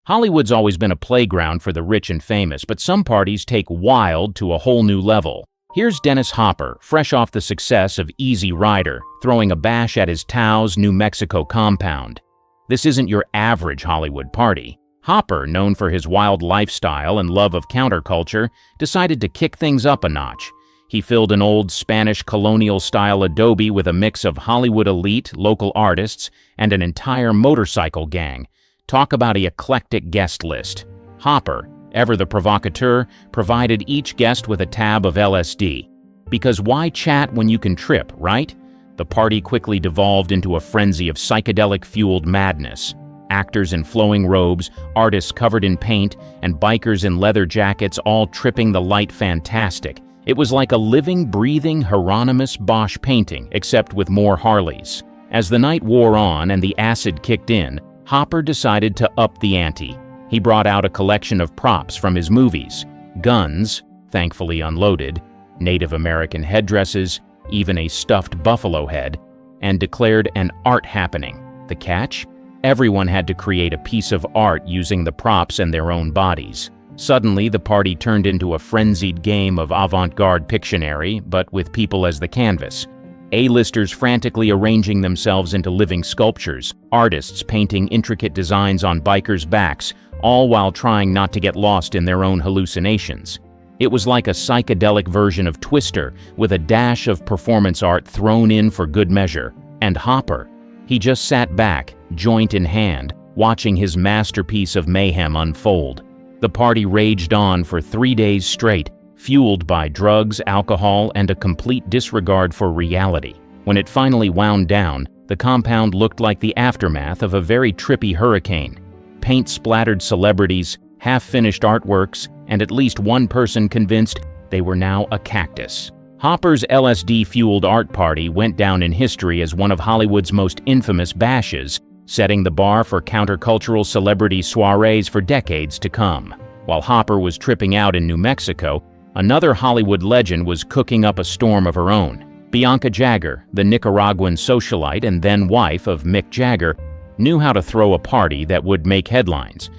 Hollywood's always been a playground for the rich and famous, but some parties take wild to a whole new level. Here's Dennis Hopper, fresh off the success of Easy Rider, throwing a bash at his Taos, New Mexico compound. This isn't your average Hollywood party. Hopper, known for his wild lifestyle and love of counterculture, decided to kick things up a notch. He filled an old Spanish colonial-style adobe with a mix of Hollywood elite, local artists, and an entire motorcycle gang. Talk about an eclectic guest list. Hopper, ever the provocateur, provided each guest with a tab of LSD. Because why chat when you can trip, right? The party quickly devolved into a frenzy of psychedelic-fueled madness. Actors in flowing robes, artists covered in paint, and bikers in leather jackets all tripping the light fantastic. It was like a living, breathing Hieronymus Bosch painting, except with more Harleys. As the night wore on and the acid kicked in, Hopper decided to up the ante. He brought out a collection of props from his movies: guns, thankfully unloaded, Native American headdresses, even a stuffed buffalo head, and declared an art happening. The catch? Everyone had to create a piece of art using the props and their own bodies. Suddenly, the party turned into a frenzied game of avant-garde Pictionary, but with people as the canvas. A-listers frantically arranging themselves into living sculptures, artists painting intricate designs on bikers' backs, all while trying not to get lost in their own hallucinations. It was like a psychedelic version of Twister, with a dash of performance art thrown in for good measure. And Hopper, he just sat back, joint in hand, watching his masterpiece of mayhem unfold. The party raged on for 3 days straight, fueled by drugs, alcohol, and a complete disregard for reality. When it finally wound down, the compound looked like the aftermath of a very trippy hurricane. Paint-splattered celebrities, half-finished artworks, and at least one person convinced they were now a cactus. Hopper's LSD-fueled art party went down in history as one of Hollywood's most infamous bashes, setting the bar for countercultural celebrity soirees for decades to come. While Hopper was tripping out in New Mexico, another Hollywood legend was cooking up a storm of her own. Bianca Jagger, the Nicaraguan socialite and then wife of Mick Jagger, knew how to throw a party that would make headlines.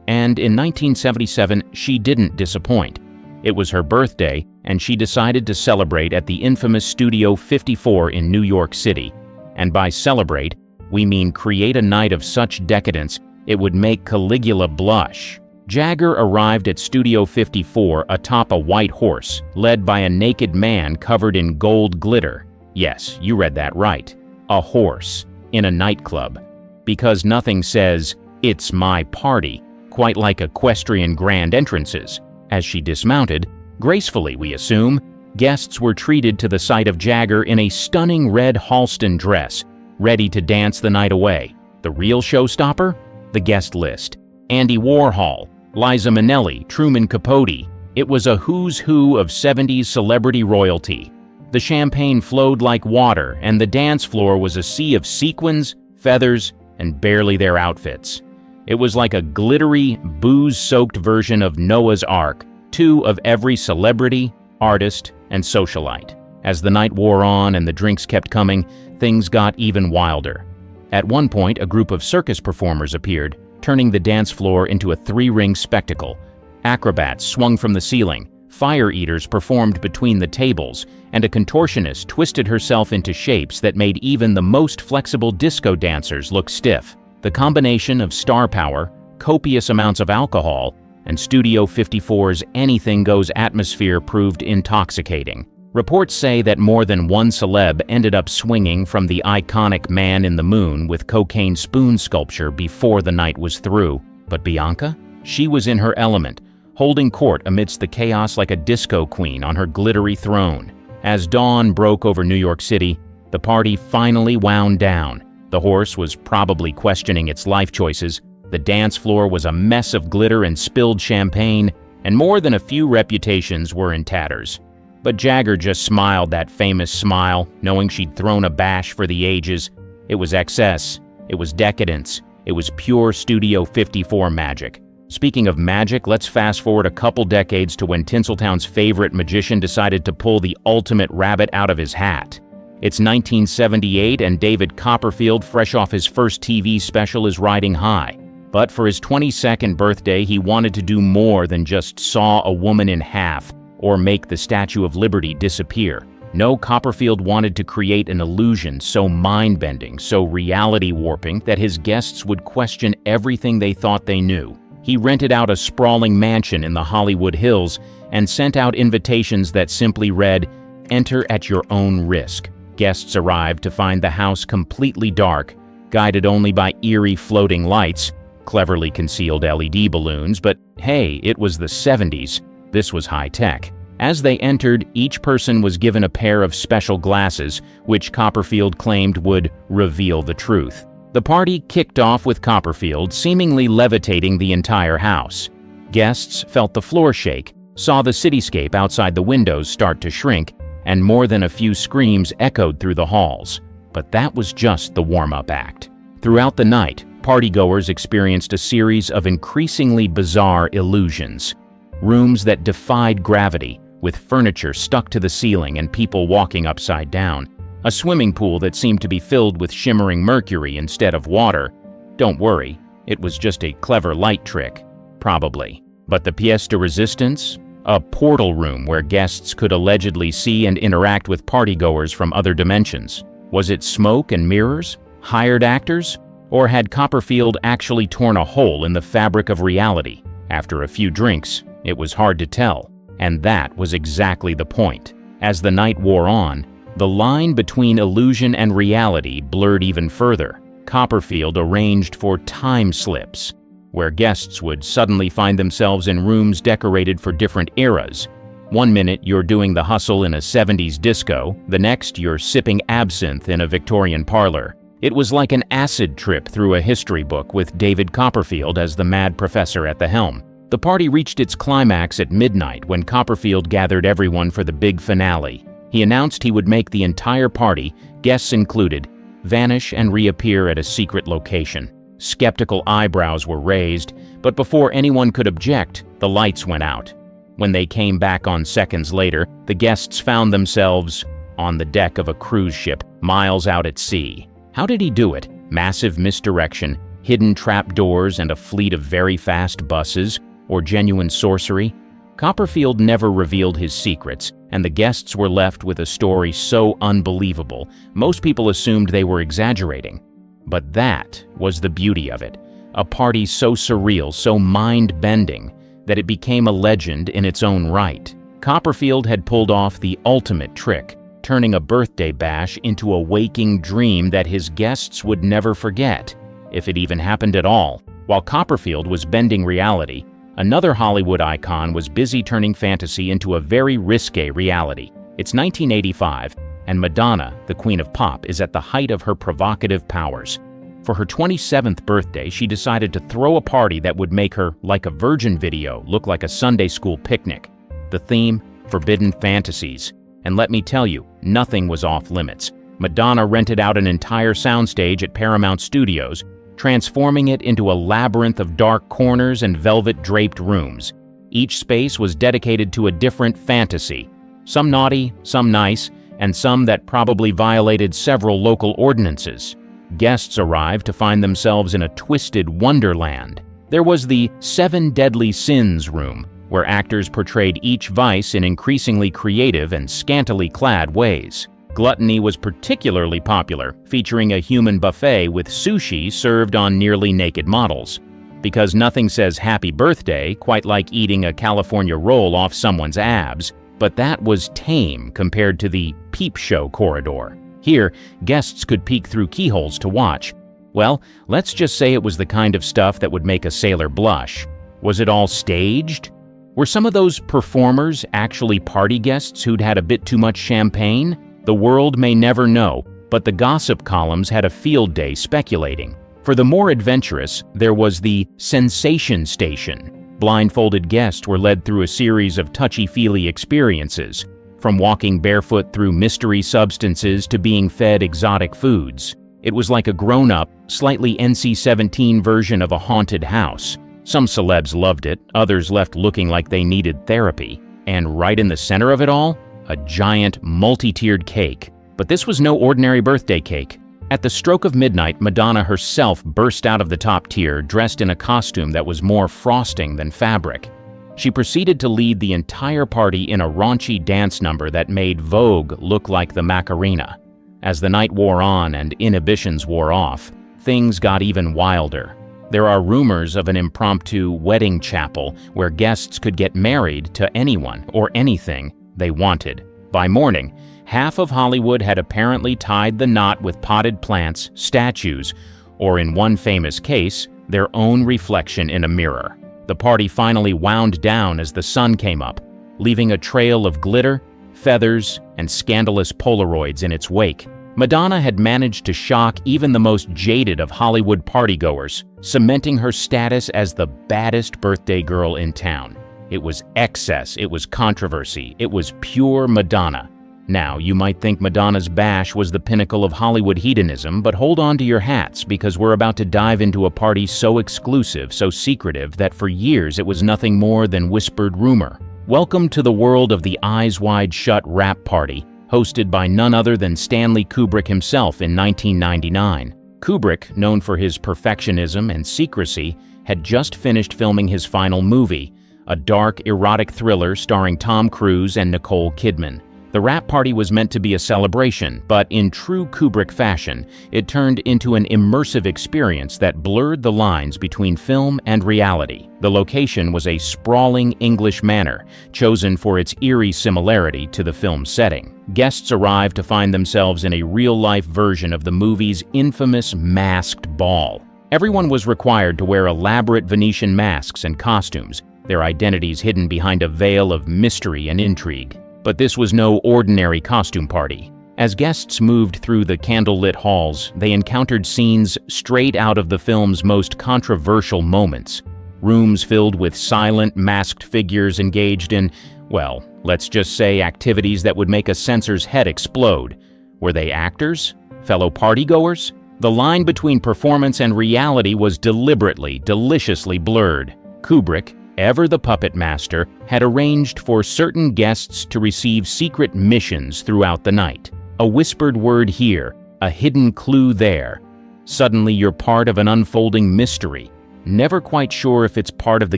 And in 1977, she didn't disappoint. It was her birthday, and she decided to celebrate at the infamous Studio 54 in New York City. And by celebrate, we mean create a night of such decadence it would make Caligula blush. Jagger arrived at Studio 54 atop a white horse, led by a naked man covered in gold glitter. Yes, you read that right. A horse, in a nightclub. Because nothing says, "It's my party," quite like equestrian grand entrances. As she dismounted, gracefully we assume, guests were treated to the sight of Jagger in a stunning red Halston dress, ready to dance the night away. The real showstopper? The guest list. Andy Warhol, Liza Minnelli, Truman Capote. It was a who's who of 70s celebrity royalty. The champagne flowed like water, and the dance floor was a sea of sequins, feathers, and barely their outfits. It was like a glittery, booze-soaked version of Noah's Ark, two of every celebrity, artist, and socialite. As the night wore on and the drinks kept coming, things got even wilder. At one point, a group of circus performers appeared, turning the dance floor into a three-ring spectacle. Acrobats swung from the ceiling, fire eaters performed between the tables, and a contortionist twisted herself into shapes that made even the most flexible disco dancers look stiff. The combination of star power, copious amounts of alcohol, and Studio 54's anything-goes atmosphere proved intoxicating. Reports say that more than one celeb ended up swinging from the iconic Man in the Moon with cocaine spoon sculpture before the night was through. But Bianca? She was in her element, holding court amidst the chaos like a disco queen on her glittery throne. As dawn broke over New York City, the party finally wound down. The horse was probably questioning its life choices, the dance floor was a mess of glitter and spilled champagne, and more than a few reputations were in tatters. But Jagger just smiled that famous smile, knowing she'd thrown a bash for the ages. It was excess, it was decadence, it was pure Studio 54 magic. Speaking of magic, let's fast forward a couple decades to when Tinseltown's favorite magician decided to pull the ultimate rabbit out of his hat. It's 1978 and David Copperfield, fresh off his first TV special, is riding high. But for his 22nd birthday, he wanted to do more than just saw a woman in half or make the Statue of Liberty disappear. No, Copperfield wanted to create an illusion so mind-bending, so reality-warping, that his guests would question everything they thought they knew. He rented out a sprawling mansion in the Hollywood Hills and sent out invitations that simply read, "Enter at your own risk." Guests arrived to find the house completely dark, guided only by eerie floating lights, cleverly concealed LED balloons, but hey, it was the 70s. This was high-tech. As they entered, each person was given a pair of special glasses, which Copperfield claimed would reveal the truth. The party kicked off with Copperfield seemingly levitating the entire house. Guests felt the floor shake, saw the cityscape outside the windows start to shrink, and more than a few screams echoed through the halls. But that was just the warm-up act. Throughout the night, partygoers experienced a series of increasingly bizarre illusions. Rooms that defied gravity, with furniture stuck to the ceiling and people walking upside down. A swimming pool that seemed to be filled with shimmering mercury instead of water. Don't worry, it was just a clever light trick. Probably. But the pièce de résistance? A portal room where guests could allegedly see and interact with partygoers from other dimensions. Was it smoke and mirrors? Hired actors? Or had Copperfield actually torn a hole in the fabric of reality? After a few drinks, it was hard to tell. And that was exactly the point. As the night wore on, the line between illusion and reality blurred even further. Copperfield arranged for time slips, where guests would suddenly find themselves in rooms decorated for different eras. One minute you're doing the hustle in a 70s disco, the next you're sipping absinthe in a Victorian parlor. It was like an acid trip through a history book with David Copperfield as the mad professor at the helm. The party reached its climax at midnight when Copperfield gathered everyone for the big finale. He announced he would make the entire party, guests included, vanish and reappear at a secret location. Skeptical eyebrows were raised, but before anyone could object, the lights went out. When they came back on seconds later, the guests found themselves on the deck of a cruise ship, miles out at sea. How did he do it? Massive misdirection, hidden trapdoors, and a fleet of very fast buses? Or genuine sorcery? Copperfield never revealed his secrets, and the guests were left with a story so unbelievable, most people assumed they were exaggerating. But that was the beauty of it. A party so surreal, so mind-bending, that it became a legend in its own right. Copperfield had pulled off the ultimate trick, turning a birthday bash into a waking dream that his guests would never forget, if it even happened at all. While Copperfield was bending reality, another Hollywood icon was busy turning fantasy into a very risque reality. It's 1985, and Madonna, the queen of pop, is at the height of her provocative powers. For her 27th birthday, she decided to throw a party that would make her Like a Virgin video look like a Sunday school picnic. The theme, Forbidden Fantasies. And let me tell you, nothing was off limits. Madonna rented out an entire soundstage at Paramount Studios, transforming it into a labyrinth of dark corners and velvet-draped rooms. Each space was dedicated to a different fantasy, some naughty, some nice, and some that probably violated several local ordinances. Guests arrived to find themselves in a twisted wonderland. There was the 7 Deadly Sins room, where actors portrayed each vice in increasingly creative and scantily clad ways. Gluttony was particularly popular, featuring a human buffet with sushi served on nearly naked models. Because nothing says happy birthday quite like eating a California roll off someone's abs, but that was tame compared to the peep show corridor. Here, guests could peek through keyholes to watch. Well, let's just say it was the kind of stuff that would make a sailor blush. Was it all staged? Were some of those performers actually party guests who'd had a bit too much champagne? The world may never know, but the gossip columns had a field day speculating. For the more adventurous, there was the Sensation Station. Blindfolded guests were led through a series of touchy-feely experiences, from walking barefoot through mystery substances to being fed exotic foods. It was like a grown-up, slightly NC-17 version of a haunted house. Some celebs loved it, others left looking like they needed therapy. And right in the center of it all, a giant, multi-tiered cake. But this was no ordinary birthday cake. At the stroke of midnight, Madonna herself burst out of the top tier, dressed in a costume that was more frosting than fabric. She proceeded to lead the entire party in a raunchy dance number that made Vogue look like the Macarena. As the night wore on and inhibitions wore off, things got even wilder. There are rumors of an impromptu wedding chapel where guests could get married to anyone or anything they wanted. By morning, half of Hollywood had apparently tied the knot with potted plants, statues, or in one famous case, their own reflection in a mirror. The party finally wound down as the sun came up, leaving a trail of glitter, feathers, and scandalous Polaroids in its wake. Madonna had managed to shock even the most jaded of Hollywood partygoers, cementing her status as the baddest birthday girl in town. It was excess, it was controversy, it was pure Madonna. Now, you might think Madonna's bash was the pinnacle of Hollywood hedonism, but hold on to your hats because we're about to dive into a party so exclusive, so secretive, that for years it was nothing more than whispered rumor. Welcome to the world of the Eyes Wide Shut rap party, hosted by none other than Stanley Kubrick himself in 1999. Kubrick, known for his perfectionism and secrecy, had just finished filming his final movie, a dark, erotic thriller starring Tom Cruise and Nicole Kidman. The rap party was meant to be a celebration, but in true Kubrick fashion, it turned into an immersive experience that blurred the lines between film and reality. The location was a sprawling English manor, chosen for its eerie similarity to the film's setting. Guests arrived to find themselves in a real-life version of the movie's infamous masked ball. Everyone was required to wear elaborate Venetian masks and costumes, their identities hidden behind a veil of mystery and intrigue. But this was no ordinary costume party. As guests moved through the candlelit halls, they encountered scenes straight out of the film's most controversial moments. Rooms filled with silent, masked figures engaged in, well, let's just say activities that would make a censor's head explode. Were they actors? Fellow partygoers? The line between performance and reality was deliberately, deliciously blurred. Kubrick, ever the puppet master, had arranged for certain guests to receive secret missions throughout the night. A whispered word here, a hidden clue there. Suddenly you're part of an unfolding mystery, never quite sure if it's part of the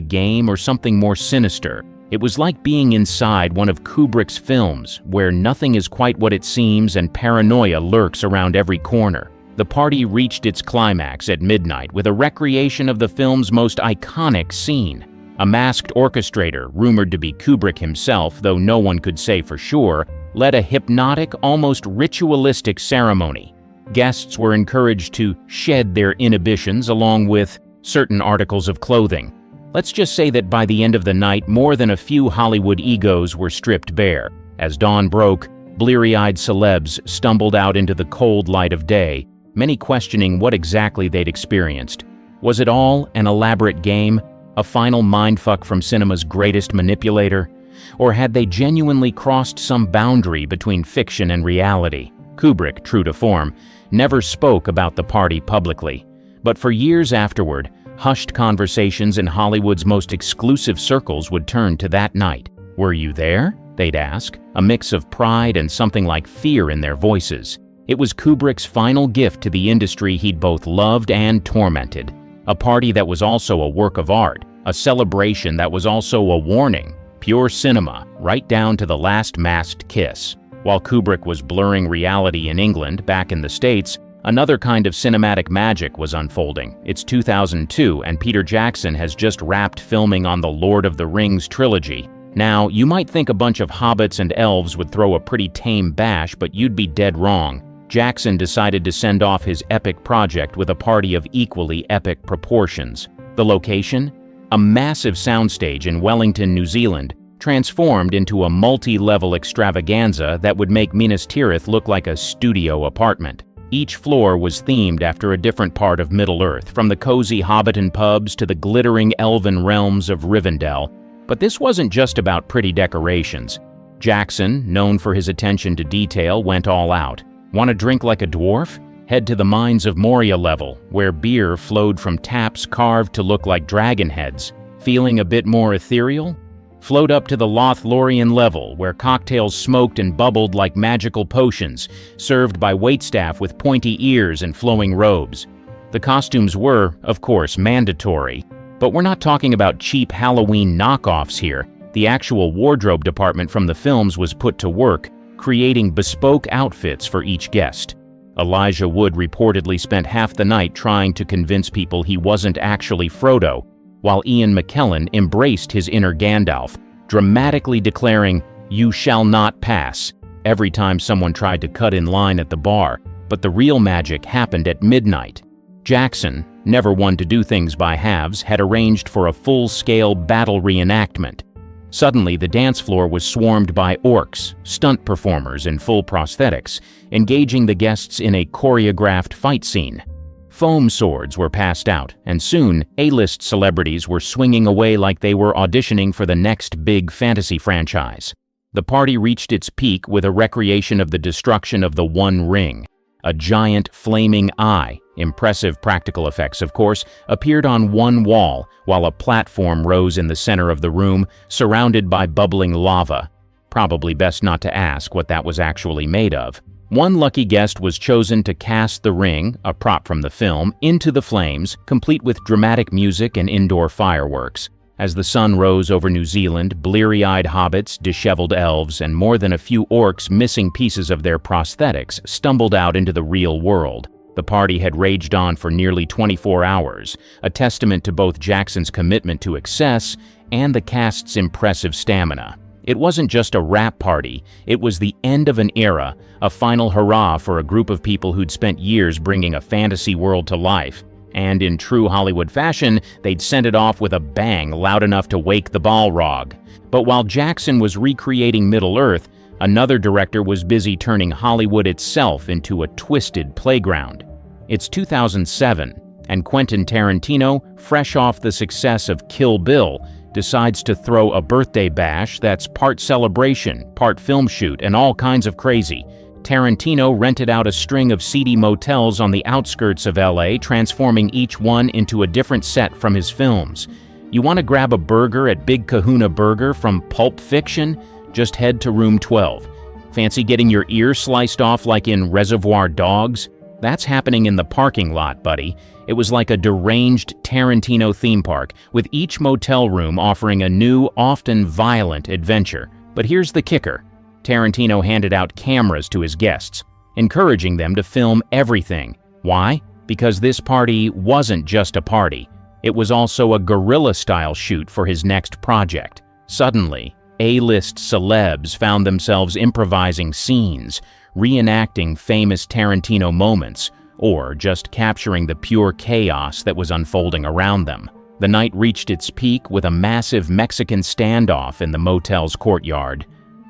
game or something more sinister. It was like being inside one of Kubrick's films, where nothing is quite what it seems and paranoia lurks around every corner. The party reached its climax at midnight with a recreation of the film's most iconic scene. A masked orchestrator, rumored to be Kubrick himself, though no one could say for sure, led a hypnotic, almost ritualistic ceremony. Guests were encouraged to shed their inhibitions along with certain articles of clothing. Let's just say that by the end of the night, more than a few Hollywood egos were stripped bare. As dawn broke, bleary-eyed celebs stumbled out into the cold light of day, many questioning what exactly they'd experienced. Was it all an elaborate game? A final mindfuck from cinema's greatest manipulator? Or had they genuinely crossed some boundary between fiction and reality? Kubrick, true to form, never spoke about the party publicly. But for years afterward, hushed conversations in Hollywood's most exclusive circles would turn to that night. "Were you there?" they'd ask, a mix of pride and something like fear in their voices. It was Kubrick's final gift to the industry he'd both loved and tormented. A party that was also a work of art, a celebration that was also a warning, pure cinema, right down to the last masked kiss. While Kubrick was blurring reality in England, back in the States, another kind of cinematic magic was unfolding. It's 2002, and Peter Jackson has just wrapped filming on the Lord of the Rings trilogy. Now, you might think a bunch of hobbits and elves would throw a pretty tame bash, but you'd be dead wrong. Jackson decided to send off his epic project with a party of equally epic proportions. The location? A massive soundstage in Wellington, New Zealand, transformed into a multi-level extravaganza that would make Minas Tirith look like a studio apartment. Each floor was themed after a different part of Middle-earth, from the cozy Hobbiton pubs to the glittering elven realms of Rivendell. But this wasn't just about pretty decorations. Jackson, known for his attention to detail, went all out. Want to drink like a dwarf? Head to the Mines of Moria level, where beer flowed from taps carved to look like dragon heads. Feeling a bit more ethereal? Float up to the Lothlorien level, where cocktails smoked and bubbled like magical potions, served by waitstaff with pointy ears and flowing robes. The costumes were, of course, mandatory. But we're not talking about cheap Halloween knockoffs here. The actual wardrobe department from the films was put to work, creating bespoke outfits for each guest. Elijah Wood reportedly spent half the night trying to convince people he wasn't actually Frodo, while Ian McKellen embraced his inner Gandalf, dramatically declaring, "You shall not pass," every time someone tried to cut in line at the bar. But the real magic happened at midnight. Jackson, never one to do things by halves, had arranged for a full-scale battle reenactment. Suddenly, the dance floor was swarmed by orcs, stunt performers in full prosthetics, engaging the guests in a choreographed fight scene. Foam swords were passed out, and soon, A-list celebrities were swinging away like they were auditioning for the next big fantasy franchise. The party reached its peak with a recreation of the destruction of the One Ring. A giant flaming eye, impressive practical effects of course, appeared on one wall, while a platform rose in the center of the room, surrounded by bubbling lava. Probably best not to ask what that was actually made of. One lucky guest was chosen to cast the ring, a prop from the film, into the flames, complete with dramatic music and indoor fireworks. As the sun rose over New Zealand, bleary-eyed hobbits, disheveled elves, and more than a few orcs missing pieces of their prosthetics stumbled out into the real world. The party had raged on for nearly 24 hours, a testament to both Jackson's commitment to excess and the cast's impressive stamina. It wasn't just a rap party, it was the end of an era, a final hurrah for a group of people who'd spent years bringing a fantasy world to life. And in true Hollywood fashion, they'd sent it off with a bang loud enough to wake the Balrog. But while Jackson was recreating Middle-earth, another director was busy turning Hollywood itself into a twisted playground. It's 2007, and Quentin Tarantino, fresh off the success of Kill Bill, decides to throw a birthday bash that's part celebration, part film shoot, and all kinds of crazy. Tarantino rented out a string of seedy motels on the outskirts of LA, transforming each one into a different set from his films. You want to grab a burger at Big Kahuna Burger from Pulp Fiction? Just head to room 12. Fancy getting your ear sliced off like in Reservoir Dogs? That's happening in the parking lot, buddy. It was like a deranged Tarantino theme park, with each motel room offering a new, often violent adventure. But here's the kicker. Tarantino handed out cameras to his guests, encouraging them to film everything. Why? Because this party wasn't just a party. It was also a guerrilla-style shoot for his next project. Suddenly, A-list celebs found themselves improvising scenes, reenacting famous Tarantino moments, or just capturing the pure chaos that was unfolding around them. The night reached its peak with a massive Mexican standoff in the motel's courtyard.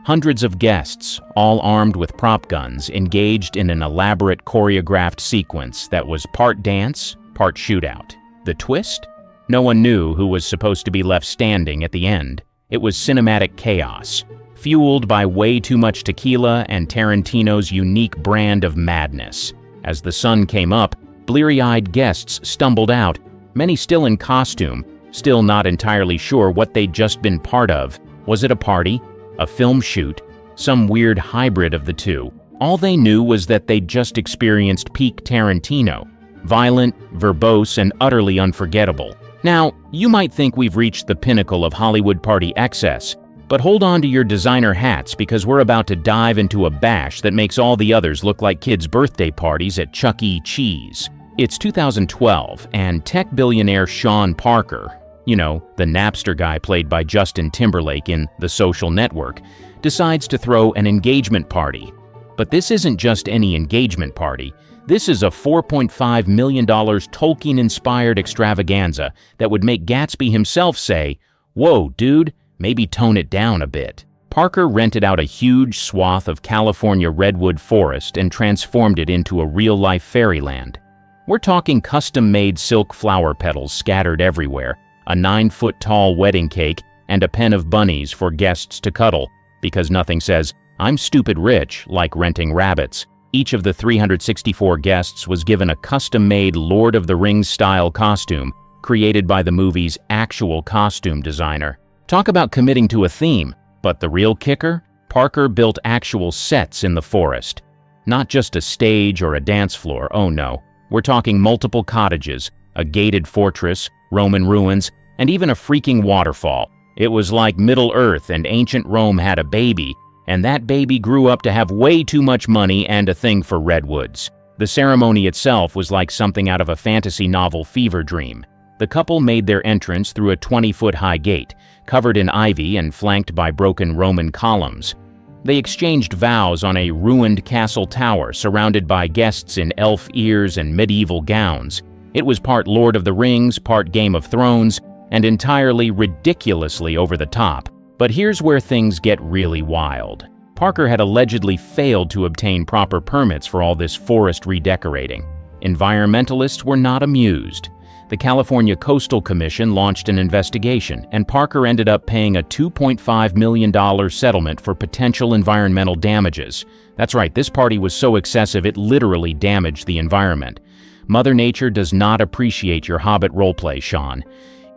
Hundreds of guests, all armed with prop guns, engaged in an elaborate choreographed sequence that was part dance, part shootout. The twist? No one knew who was supposed to be left standing at the end. It was cinematic chaos, fueled by way too much tequila and Tarantino's unique brand of madness. As the sun came up, bleary-eyed guests stumbled out, many still in costume, still not entirely sure what they'd just been part of. Was it a party? A film shoot? Some weird hybrid of the two? All they knew was that they'd just experienced peak Tarantino. Violent, verbose, and utterly unforgettable. Now, you might think we've reached the pinnacle of Hollywood party excess, but hold on to your designer hats because we're about to dive into a bash that makes all the others look like kids' birthday parties at Chuck E. Cheese. It's 2012, and tech billionaire Shawn Parker, you know, the Napster guy played by Justin Timberlake in The Social Network, decides to throw an engagement party. But this isn't just any engagement party. This is a $4.5 million Tolkien-inspired extravaganza that would make Gatsby himself say, "Whoa, dude, maybe tone it down a bit." Parker rented out a huge swath of California redwood forest and transformed it into a real-life fairyland. We're talking custom-made silk flower petals scattered everywhere, a 9-foot-tall wedding cake, and a pen of bunnies for guests to cuddle, because nothing says, "I'm stupid rich," like renting rabbits. Each of the 364 guests was given a custom-made Lord of the Rings-style costume, created by the movie's actual costume designer. Talk about committing to a theme. But the real kicker? Parker built actual sets in the forest. Not just a stage or a dance floor, oh no. We're talking multiple cottages, a gated fortress, Roman ruins, and even a freaking waterfall. It was like Middle Earth and ancient Rome had a baby, and that baby grew up to have way too much money and a thing for redwoods. The ceremony itself was like something out of a fantasy novel fever dream. The couple made their entrance through a 20-foot-high gate, covered in ivy and flanked by broken Roman columns. They exchanged vows on a ruined castle tower surrounded by guests in elf ears and medieval gowns. It was part Lord of the Rings, part Game of Thrones, and entirely ridiculously over the top. But here's where things get really wild. Parker had allegedly failed to obtain proper permits for all this forest redecorating. Environmentalists were not amused. The California Coastal Commission launched an investigation, and Parker ended up paying a $2.5 million settlement for potential environmental damages. That's right, this party was so excessive it literally damaged the environment. Mother Nature does not appreciate your Hobbit roleplay, Shawn.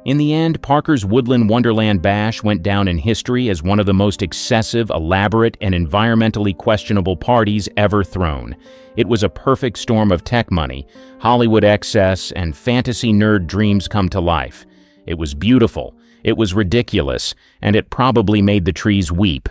In the end, Parker's Woodland Wonderland Bash went down in history as one of the most excessive, elaborate, and environmentally questionable parties ever thrown. It was a perfect storm of tech money, Hollywood excess, and fantasy nerd dreams come to life. It was beautiful, it was ridiculous, and it probably made the trees weep.